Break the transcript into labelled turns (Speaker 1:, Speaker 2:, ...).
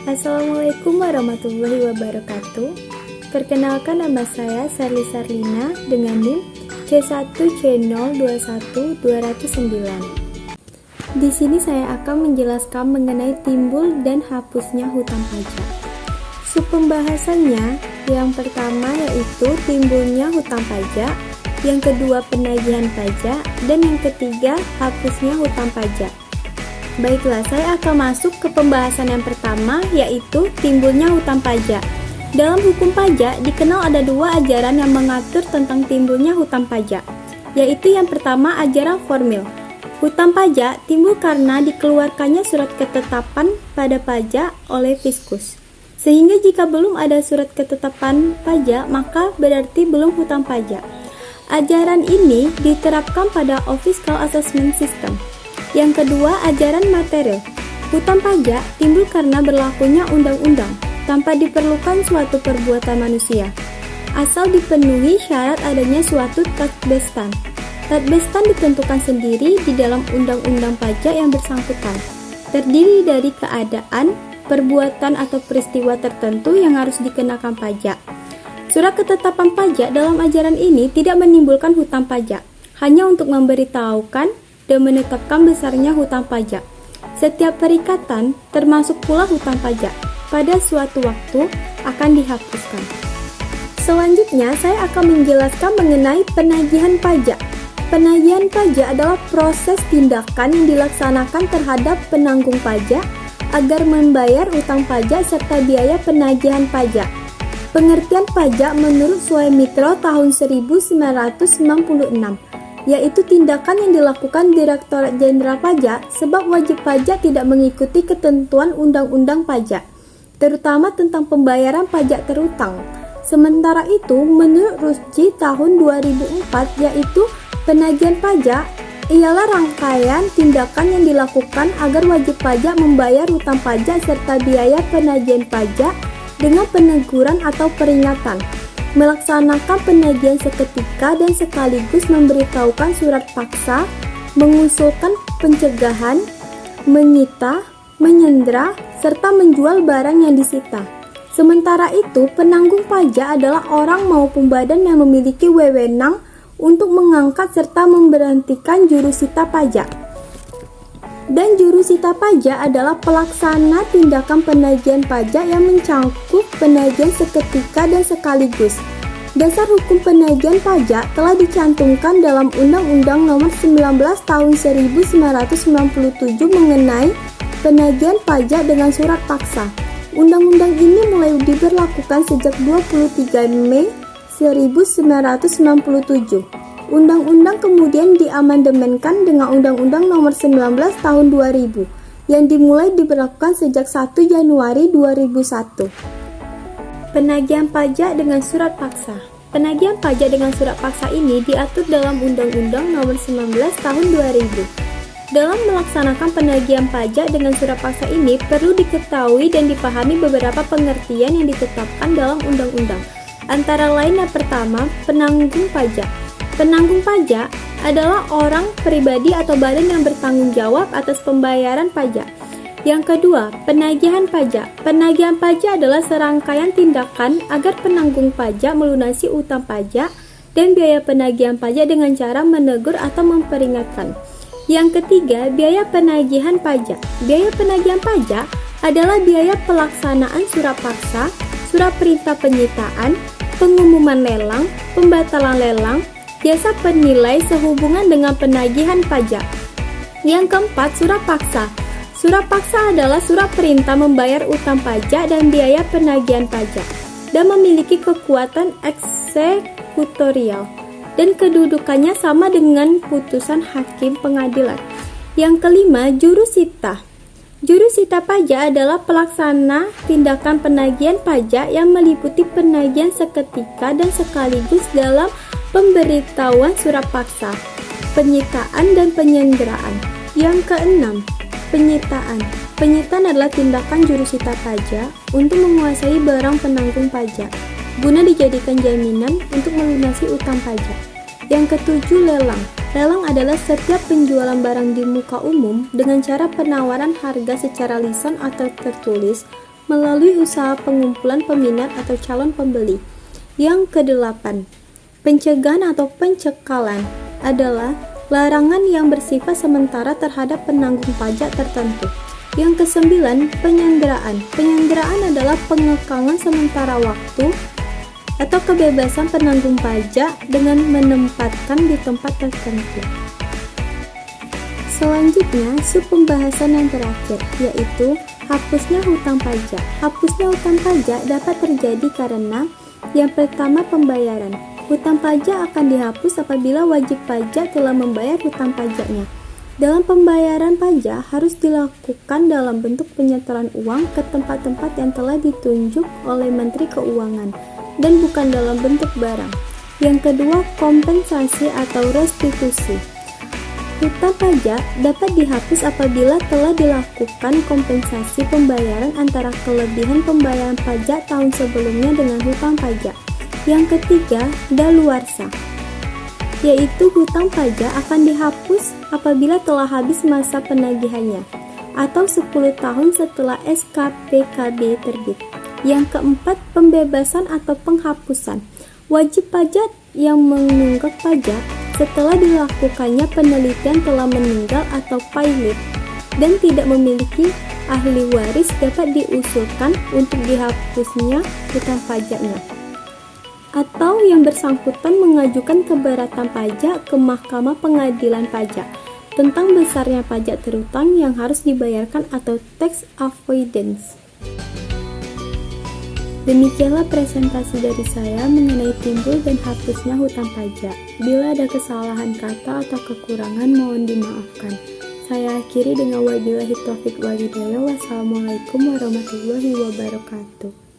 Speaker 1: Assalamualaikum warahmatullahi wabarakatuh. Perkenalkan, nama saya Sarli Sarlina dengan NIM C1C021209. Di sini saya akan menjelaskan mengenai timbul dan hapusnya hutang pajak. Subpembahasannya yang pertama yaitu timbulnya hutang pajak, yang kedua penagihan pajak, dan yang ketiga hapusnya hutang pajak. Baiklah, saya akan masuk ke pembahasan yang pertama, yaitu timbulnya hutang pajak. Dalam hukum pajak, dikenal ada dua ajaran yang mengatur tentang timbulnya hutang pajak, yaitu yang pertama ajaran formil. Hutang pajak timbul karena dikeluarkannya surat ketetapan pada pajak oleh fiskus. Sehingga jika belum ada surat ketetapan pajak, maka berarti belum hutang pajak. Ajaran ini diterapkan pada Fiscal Assessment System. Yang kedua, ajaran material. Hutang pajak timbul karena berlakunya undang-undang tanpa diperlukan suatu perbuatan manusia, asal dipenuhi syarat adanya suatu tatbestan. Tatbestan ditentukan sendiri di dalam undang-undang pajak yang bersangkutan, terdiri dari keadaan, perbuatan atau peristiwa tertentu yang harus dikenakan pajak. Surat ketetapan pajak dalam ajaran ini tidak menimbulkan hutang pajak, hanya untuk memberitahukan dan menetapkan besarnya hutang pajak. Setiap perikatan, termasuk pula hutang pajak, pada suatu waktu akan dihapuskan. Selanjutnya, saya akan menjelaskan mengenai penagihan pajak. Penagihan pajak adalah proses tindakan yang dilaksanakan terhadap penanggung pajak agar membayar utang pajak serta biaya penagihan pajak. Pengertian pajak menurut Suemitro tahun 1996, yaitu tindakan yang dilakukan Direktorat Jenderal Pajak sebab wajib pajak tidak mengikuti ketentuan undang-undang pajak, terutama tentang pembayaran pajak terutang. Sementara itu, menurut Rusci tahun 2004, yaitu penagihan pajak ialah rangkaian tindakan yang dilakukan agar wajib pajak membayar hutang pajak serta biaya penagihan pajak dengan peneguran atau peringatan, melaksanakan penagihan seketika dan sekaligus memberitahukan surat paksa, mengusulkan pencegahan, menyita, menyandera, serta menjual barang yang disita. Sementara itu, penanggung pajak adalah orang maupun badan yang memiliki wewenang untuk mengangkat serta memberhentikan jurusita pajak. Dan jurusita pajak adalah pelaksana tindakan penagihan pajak yang mencakup penagihan seketika dan sekaligus. Dasar hukum penagihan pajak telah dicantumkan dalam Undang-Undang Nomor 19 Tahun 1997 mengenai penagihan pajak dengan surat paksa. Undang-undang ini mulai diberlakukan sejak 23 Mei 1997. Undang-undang kemudian diamandemenkan dengan Undang-Undang Nomor 19 Tahun 2000 yang dimulai diberlakukan sejak 1 Januari 2001. Penagihan pajak dengan surat paksa. Penagihan pajak dengan surat paksa ini diatur dalam Undang-Undang Nomor 19 Tahun 2000. Dalam melaksanakan penagihan pajak dengan surat paksa ini perlu diketahui dan dipahami beberapa pengertian yang ditetapkan dalam undang-undang. Antara lain yang pertama, penanggung pajak. Penanggung pajak adalah orang, pribadi, atau badan yang bertanggung jawab atas pembayaran pajak. Yang kedua, penagihan pajak. Penagihan pajak adalah serangkaian tindakan agar penanggung pajak melunasi utang pajak dan biaya penagihan pajak dengan cara menegur atau memperingatkan. Yang ketiga, biaya penagihan pajak. Biaya penagihan pajak adalah biaya pelaksanaan surat paksa, surat perintah penyitaan, pengumuman lelang, pembatalan lelang, jasa penilai sehubungan dengan penagihan pajak. Yang keempat, surat paksa. Surat paksa adalah surat perintah membayar utang pajak dan biaya penagihan pajak dan memiliki kekuatan eksekutorial dan kedudukannya sama dengan putusan hakim pengadilan. Yang kelima, jurusita. Jurusita pajak adalah pelaksana tindakan penagihan pajak yang meliputi penagihan seketika dan sekaligus dalam pemberitahuan surat paksa, penyitaan, dan penyanderaan. Yang keenam, penyitaan. Penyitaan adalah tindakan jurusita pajak untuk menguasai barang penanggung pajak, guna dijadikan jaminan untuk melunasi utang pajak. Yang ketujuh, lelang. Lelang adalah setiap penjualan barang di muka umum dengan cara penawaran harga secara lisan atau tertulis melalui usaha pengumpulan peminat atau calon pembeli. Yang kedelapan, pencegahan atau pencekalan adalah larangan yang bersifat sementara terhadap penanggung pajak tertentu. Yang kesembilan, penyanderaan. Penyanderaan adalah pengekangan sementara waktu atau kebebasan penanggung pajak dengan menempatkan di tempat tertentu. Selanjutnya, sub pembahasan yang terakhir, yaitu hapusnya hutang pajak. Hapusnya hutang pajak dapat terjadi karena yang pertama, pembayaran. Hutang pajak akan dihapus apabila wajib pajak telah membayar hutang pajaknya. Dalam pembayaran pajak harus dilakukan dalam bentuk penyetoran uang ke tempat-tempat yang telah ditunjuk oleh Menteri Keuangan dan bukan dalam bentuk barang. Yang kedua, kompensasi atau restitusi. Hutang pajak dapat dihapus apabila telah dilakukan kompensasi pembayaran antara kelebihan pembayaran pajak tahun sebelumnya dengan hutang pajak. Yang ketiga, daluarsa, yaitu hutang pajak akan dihapus apabila telah habis masa penagihannya atau 10 tahun setelah SKPKB terbit. Yang keempat, pembebasan atau penghapusan. Wajib pajak yang menunggak pajak setelah dilakukannya penelitian telah meninggal atau pilot dan tidak memiliki ahli waris dapat diusulkan untuk dihapusnya hutang pajaknya. Atau yang bersangkutan mengajukan keberatan pajak ke Mahkamah Pengadilan Pajak tentang besarnya pajak terutang yang harus dibayarkan atau tax avoidance. Demikianlah presentasi dari saya mengenai timbul dan hapusnya hutang pajak. Bila ada kesalahan kata atau kekurangan mohon dimaafkan. Saya akhiri dengan wabillahi taufiq wal hidayah. Wassalamualaikum warahmatullahi wabarakatuh.